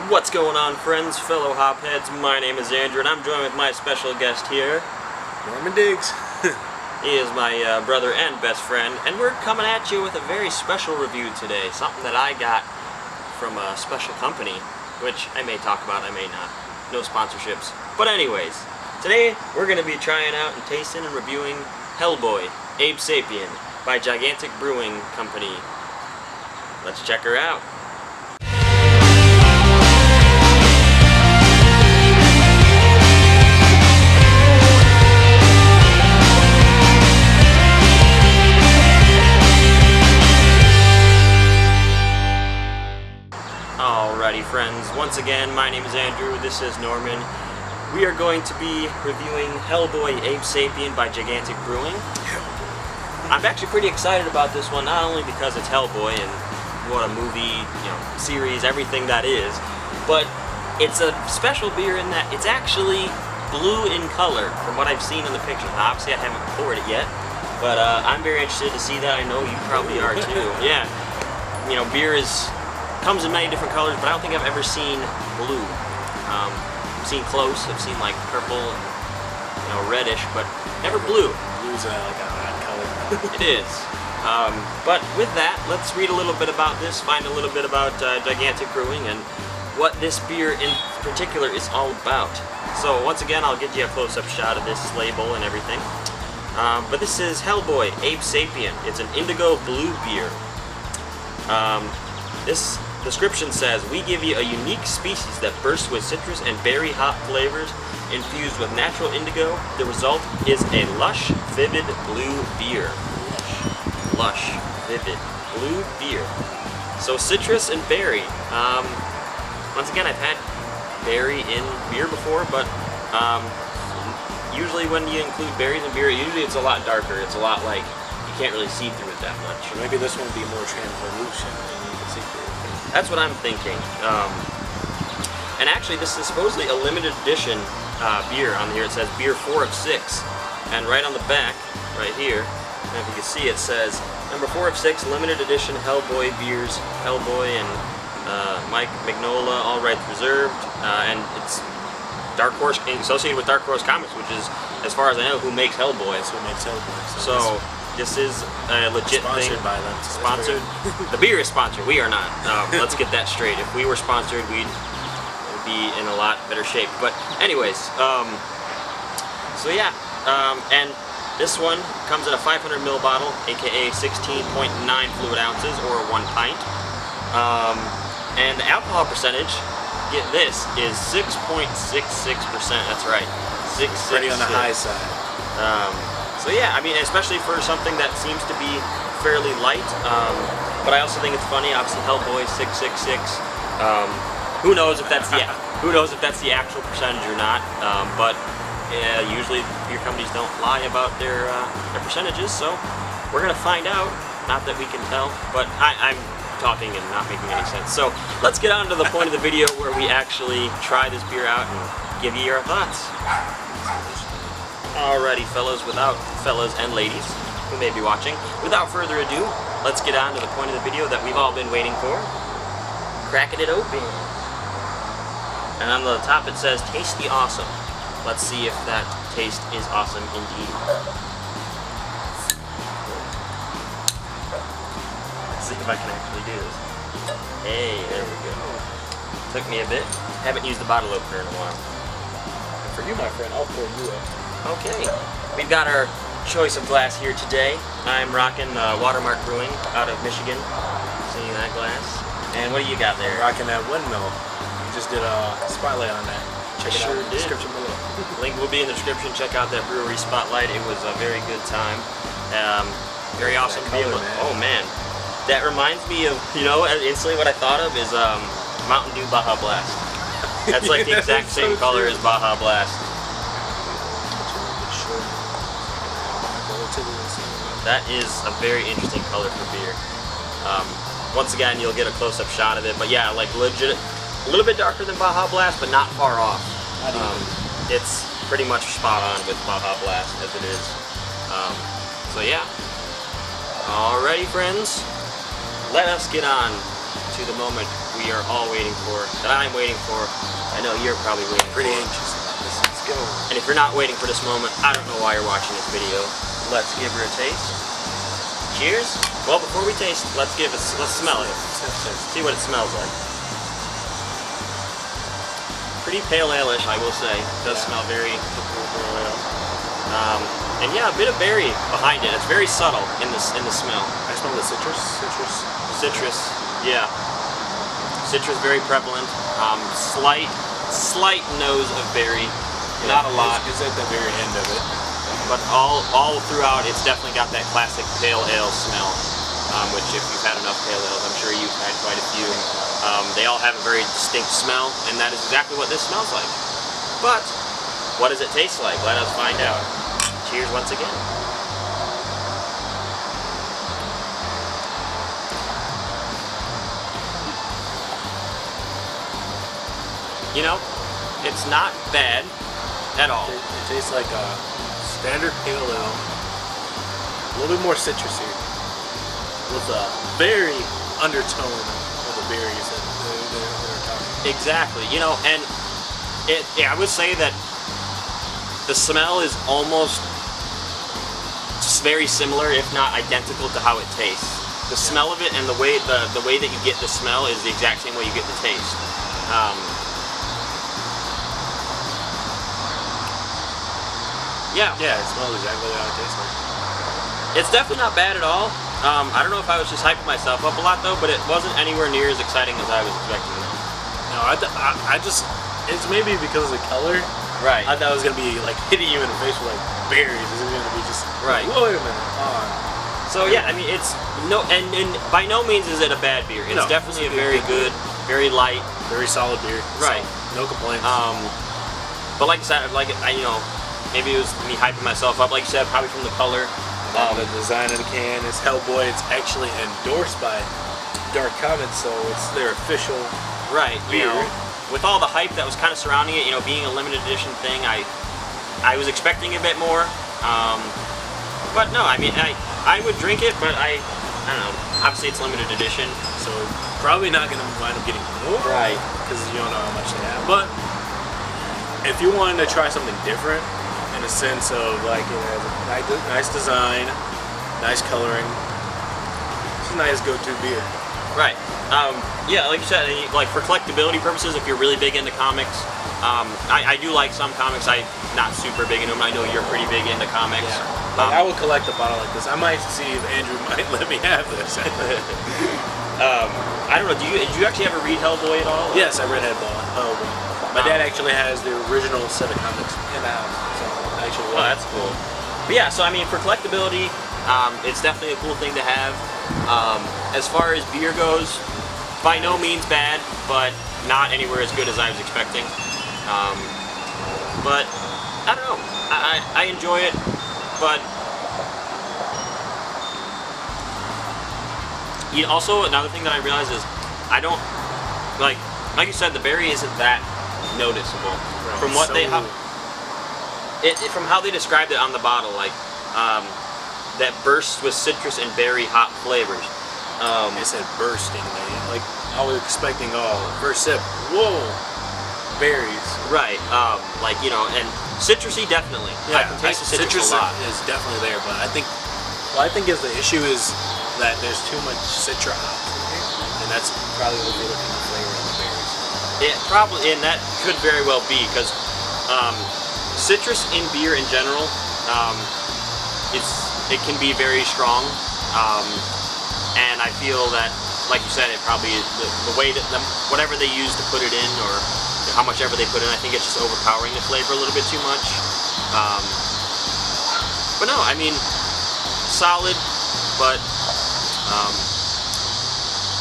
What's going on, friends, fellow hopheads? My name is Andrew, and I'm joined with my special guest here, Norman Diggs. He is my brother and best friend, and we're coming at you with a very special review today. Something that I got from a special company, which I may talk about, I may not. No sponsorships. But anyways, today we're going to be trying out and tasting and reviewing Hellboy, Abe Sapien by Gigantic Brewing Company. Let's check her out. Alrighty, friends, once again, my name is Andrew, this is Norman. We are going to be reviewing Hellboy, Abe Sapien by Gigantic Brewing. I'm actually pretty excited about this one, not only because it's Hellboy and what a movie, series, everything that is, but it's a special beer in that it's actually blue in color from what I've seen in the pictures. Now, obviously I haven't poured it yet, but I'm very interested to see that. I know you probably are too. Yeah, beer comes in many different colors, but I don't think I've ever seen blue. I've seen close, I've seen like purple and reddish, but never blue. Blue's like a odd color. It is. But with that, let's read a little bit about this, find a little bit about Gigantic Brewing and what this beer in particular is all about. So once again, I'll get you a close-up shot of this label and everything. But this is Hellboy, Abe Sapien. It's an Indigo blue beer. This description says, we give you a unique species that bursts with citrus and berry hop flavors infused with natural indigo. The result is a lush, vivid blue beer. Lush, vivid blue beer. So citrus and berry. Once again, I've had berry in beer before, but usually when you include berries in beer, usually it's a lot darker. It's a lot like, you can't really see through it that much. Or maybe this one would be more translucent and you can see through it. That's what I'm thinking. And actually, this is supposedly a limited edition beer. On here it says beer 4 of 6, and right on the back, right here, and if you can see, it says number 4 of 6, limited edition Hellboy beers. Hellboy and Mike Mignola, all rights reserved, and it's Dark Horse, associated with Dark Horse Comics, which is, as far as I know, who makes Hellboy. That's who makes Hellboy. So this is a legit sponsored thing. By them. Sponsored. The beer is sponsored. We are not. Let's get that straight. If we were sponsored, we'd be in a lot better shape. But anyways, so yeah, and this one comes in a 500 ml bottle, aka 16.9 fluid ounces or 1 pint. And the alcohol percentage, get this, is 6.66%. That's right, 666. Pretty on the high side. So yeah, I mean, especially for something that seems to be fairly light, but I also think it's funny. Obviously, Hellboy 666. Who knows if that's the actual percentage or not? But usually beer companies don't lie about their percentages, so we're gonna find out. Not that we can tell, but I'm talking and not making any sense. So let's get on to the point of the video where we actually try this beer out and give you our thoughts. Alrighty, fellas and ladies who may be watching, without further ado, let's get on to the point of the video that we've all been waiting for. Cracking it open. And on the top it says, tasty awesome. Let's see if that taste is awesome indeed. Let's see if I can actually do this. Hey, there we go. Took me a bit. Haven't used the bottle opener in a while. And for you, my friend, I'll pour you up. Okay, we've got our choice of glass here today. I'm rocking Watermark Brewing out of Michigan. Seeing that glass. And what do you got there? Rocking that windmill. You just did a spotlight on that. Check it out in the description below. Link will be in the description. Check out that brewery spotlight. It was a very good time. Very awesome to be able to. Oh man, that reminds me of, instantly what I thought of is Mountain Dew Baja Blast. That's like the exact same color as Baja Blast. That is a very interesting color for beer. Once again, you'll get a close-up shot of it, but yeah, like legit, a little bit darker than Baja Blast, but not far off. It's pretty much spot on with Baja Blast as it is. So yeah. Alrighty, friends, let us get on to the moment we are all waiting for, that I'm waiting for. I know you're probably waiting Pretty for. anxious. Let's go. And if you're not waiting for this moment, I don't know why you're watching this video. Let's give her a taste. Cheers. Well, before we taste, let's smell it. See what it smells like. Pretty pale ale-ish, I will say. It does smell very pale ale. And yeah, a bit of berry behind it. It's very subtle in the smell. I smell the citrus. Citrus, yeah. Citrus very prevalent. Slight nose of berry. Not a lot. It's at the very end of it. But all throughout, it's definitely got that classic pale ale smell. Which, if you've had enough pale ales, I'm sure you've had quite a few. They all have a very distinct smell, and that is exactly what this smells like. But what does it taste like? Let us find out. Cheers once again. You know, it's not bad at all. It tastes like a standard pale ale, a little bit more citrusy, with a very undertone of the berries that they're talking. Exactly. You know, and I would say that the smell is almost very similar, if not identical, to how it tastes. The smell of it and the way that you get the smell is the exact same way you get the taste. Yeah, it smells exactly how it tastes like. it's definitely not bad at all. I don't know if I was just hyping myself up a lot though, but it wasn't anywhere near as exciting as I was expecting. No, I just, it's maybe because of the color. Right. I thought it was gonna be like hitting you in the face with like berries. It's gonna be just right. Like, wait a minute. So yeah, I mean it's and by no means is it a bad beer. It's definitely a very good, very light, very solid beer. Right. So, no complaints. But like I said, you know, maybe it was me hyping myself up. Like you said, probably from the color. The design of the can is Hellboy. It's actually endorsed by Dark Comments, so it's their official beer. You know, with all the hype that was kind of surrounding it, you know, being a limited edition thing, I was expecting a bit more. But no, I mean, I would drink it, but I don't know. Obviously, it's limited edition, so probably not going to wind up getting more, right? Because you don't know how much they have. But if you wanted to try something different, in a sense of like it has a nice design, nice coloring, it's a nice go-to beer. Right. Yeah, like you said, like for collectability purposes, if you're really big into comics, I do like some comics. I'm not super big into them. I know you're pretty big into comics. Yeah. Like I would collect a bottle like this. I might see if Andrew might let me have this. I don't know. Did you actually ever read Hellboy at all? Yes, I read Hellboy. My dad actually has the original set of comics in the house. So actually, that's cool. But yeah, so I mean, for collectability, it's definitely a cool thing to have. As far as beer goes, by no means bad, but not anywhere as good as I was expecting. But I don't know. I enjoy it, but also another thing that I realize is I don't like you said, the berry isn't that noticeable. Right. From what from how they described it on the bottle, like that bursts with citrus and berry hop flavors. It said bursting, like I was expecting first sip, whoa, berries. Right, like, you know, and citrusy definitely. Yeah, I can taste the citrus a lot. Is definitely there, but I think is the issue is that there's too much citra hops in here, and that's probably overlooking the flavor of the berries. It probably, and that could very well be, because citrus in beer in general, it can be very strong, and I feel that, like you said, it probably is the way that whatever they use to put it in, or how much ever they put in, I think it's just overpowering the flavor a little bit too much. But no, I mean, solid, but I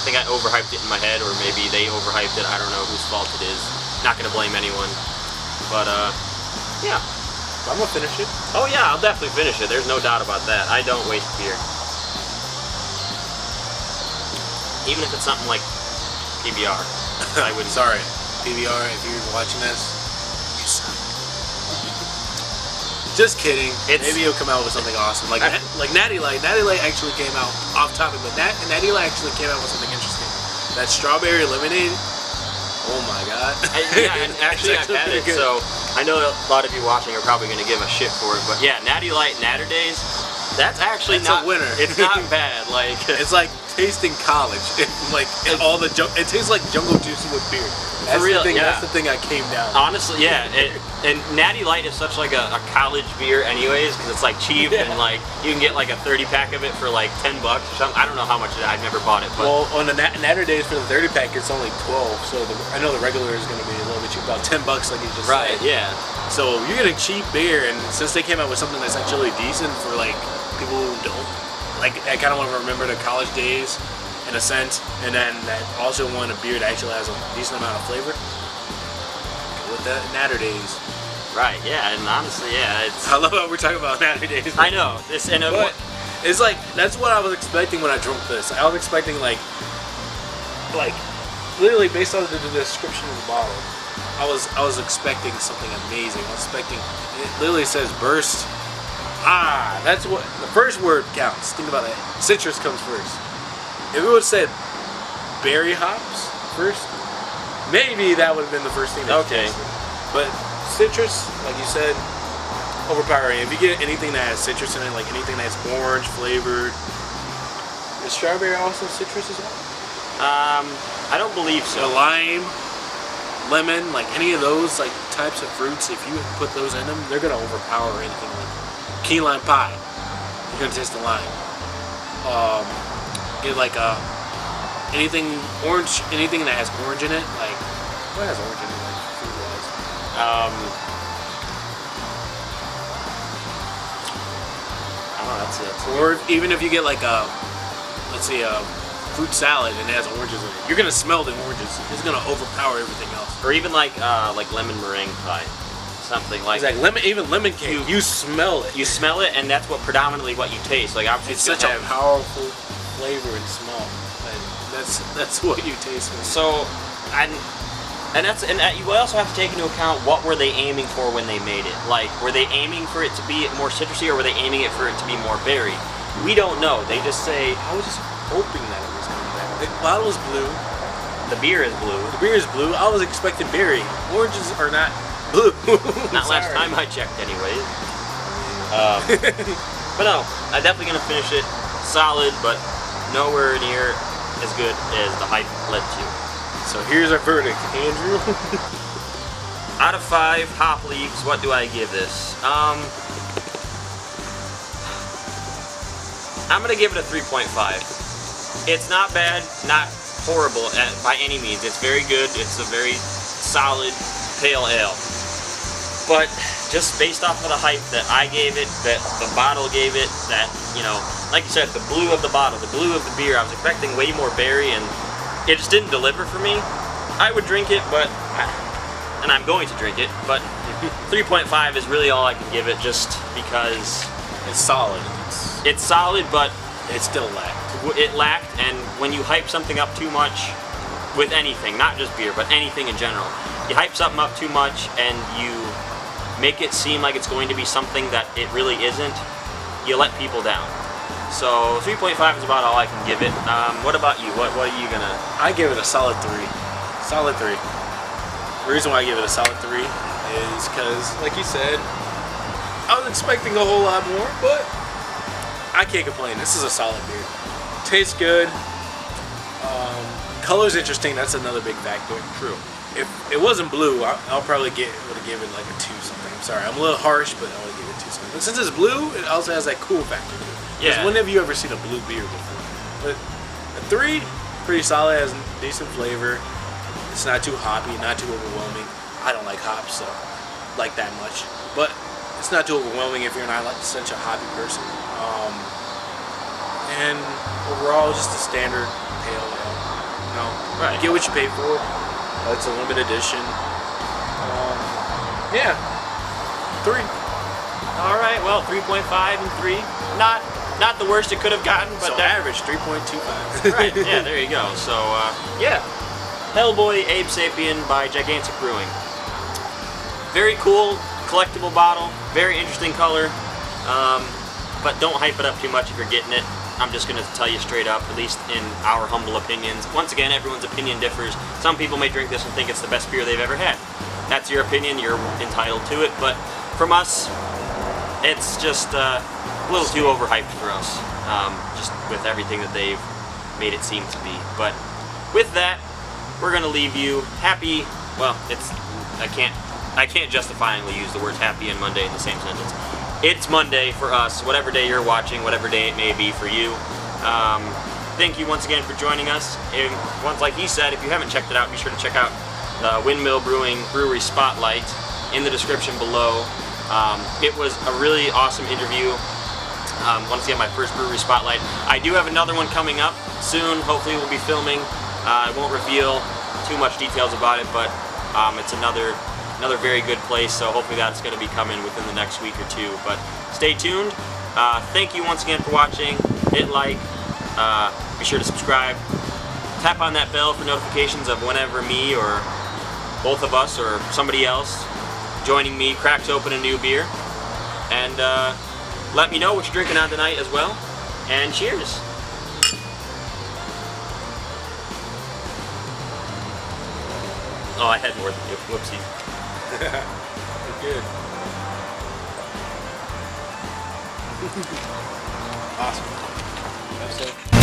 think I overhyped it in my head, or maybe they overhyped it. I don't know whose fault it is. Not gonna blame anyone, but yeah. I'm gonna finish it. Oh yeah, I'll definitely finish it. There's no doubt about that. I don't waste beer. Even if it's something like PBR. I wouldn't. Sorry, PBR, if you're watching this, you suck. Just kidding. Maybe he'll come out with something awesome. Like Natty Light. Natty Light actually came out off topic, but Natty Light actually came out with something interesting. That strawberry lemonade. Oh my god. Yeah, and actually I've had it, so I know a lot of you watching are probably going to give a shit for it, but yeah, Natty Light Natter Days, that's actually That's not a winner. It's not bad. Like it's like tasting college. All the it tastes like jungle juice with beer. That's real, the thing. yeah. That's the thing I came down. Honestly, yeah, and Natty Light is such like a college beer, anyways, because it's like cheap and like you can get like a 30-pack of it for like $10 or something. I don't know how much it is. I've never bought it, but Well, on the Natter Days for the 30-pack, it's only 12. So I know the regular is going to be a little bit cheap, about $10, like you just right, said. yeah, So you're getting cheap beer, and since they came out with something that's actually decent for like people who don't, like I kind of want to remember the college days in a sense, and then that also want a beer that actually has a decent amount of flavor. With the Natter Days. right, yeah, and honestly, yeah, it's. I love how we're talking about Natter Days. I know this, and But it's like that's what I was expecting when I drank this. I was expecting like literally based on the description of the bottle, I was expecting something amazing. I was expecting it literally says burst. That's what the first word counts. Think about it. Citrus comes first. If it would have said berry hops first, maybe that would have been the first thing. Okay. But citrus, like you said, overpowering. If you get anything that has citrus in it, like anything that's orange flavored, is strawberry also citrus as well? I don't believe So so. lime, lemon, like any of those like types of fruits, if you put those in them, they're gonna overpower anything. Like key lime pie, you're gonna taste the lime. Get like anything orange, anything that has orange in it, like what has orange in it, like food wise? I don't know. That's Or even if you get like let's say a fruit salad and it has oranges in it, you're gonna smell the oranges. It's gonna overpower everything else. or even like lemon meringue pie, something like. It's like lemon, even lemon cake. You smell it. You smell it, and that's what predominantly what you taste. Like obviously, It's such a powerful flavor and smell. And that's what you taste. So, and you also have to take into account what were they aiming for when they made it. Like, were they aiming for it to be more citrusy, or were they aiming it for it to be more berry? We don't know. They just say I was just hoping that it was gonna be that. The bottle is blue. the beer is blue. The beer is blue. I was expecting berry. Oranges are not blue. Not last Sorry. time I checked, anyways. But no, I'm definitely gonna finish it solid, but nowhere near as good as the hype led to. So here's our verdict, Andrew. Out of 5 hop leaves, what do I give this? I'm gonna give it a 3.5. It's not bad, not horrible by any means. It's very good. It's a very solid pale ale. But just based off of the hype that I gave it, that the bottle gave it, that, you know, like you said, the blue of the bottle, the blue of the beer, I was expecting way more berry, and it just didn't deliver for me. I would drink it, and I'm going to drink it, but 3.5 is really all I can give it, just because It's solid. it's solid, but It still lacked. it lacked. And when you hype something up too much with anything, not just beer, but anything in general, you hype something up too much and you make it seem like it's going to be something that it really isn't, you let people down. So 3.5 is about all I can give it. What about you? What are you gonna? I give it a solid 3. Solid 3. The reason why I give it a solid 3 is because, like you said, I was expecting a whole lot more, but I can't complain. This is a solid beer. Tastes good. Color's interesting. That's another big factor. True. If it wasn't blue, I'll probably would have given like a 2 something. I'm sorry, I'm a little harsh, but I would give it 2 something. But since it's blue, it also has that cool factor to it. Because Yeah. when have you ever seen a blue beer before? But a 3, pretty solid, has decent flavor. It's not too hoppy, not too overwhelming. I don't like hops, so like that much. But it's not too overwhelming if you're not like such a hoppy person. And overall, just a standard pale ale. You know, Right. Get what you pay for. It's a limited edition. Yeah, 3. All right. Well, 3.5 and 3. Not the worst it could have gotten, but So that average 3.25. right. Yeah. There you go. So yeah, Hellboy Abe Sapien by Gigantic Brewing. Very cool, collectible bottle. Very interesting color. But don't hype it up too much if you're getting it. I'm just going to tell you straight up, at least in our humble opinions. Once again, everyone's opinion differs. Some people may drink this and think it's the best beer they've ever had. That's your opinion, you're entitled to it, but from us, it's just a little too overhyped for us, just with everything that they've made it seem to be. But with that, we're going to leave you happy. Well, I can't justifyingly use the words happy and Monday in the same sentence. It's Monday for us, whatever day you're watching, whatever day it may be for you. Thank you once again for joining us. And once, like he said, if you haven't checked it out, be sure to check out the Windmill Brewing Brewery Spotlight in the description below. It was a really awesome interview. Once again, my first brewery spotlight. I do have another one coming up soon. Hopefully we'll be filming. I won't reveal too much details about it, but it's another very good place, so hopefully that's going to be coming within the next week or two. But stay tuned. Thank you once again for watching. Hit like, be sure to subscribe, tap on that bell for notifications of whenever me or both of us or somebody else joining me cracks open a new beer. And let me know what you're drinking on tonight as well. And cheers. Oh, I had more than you. Whoopsie. Good. Awesome. That's it.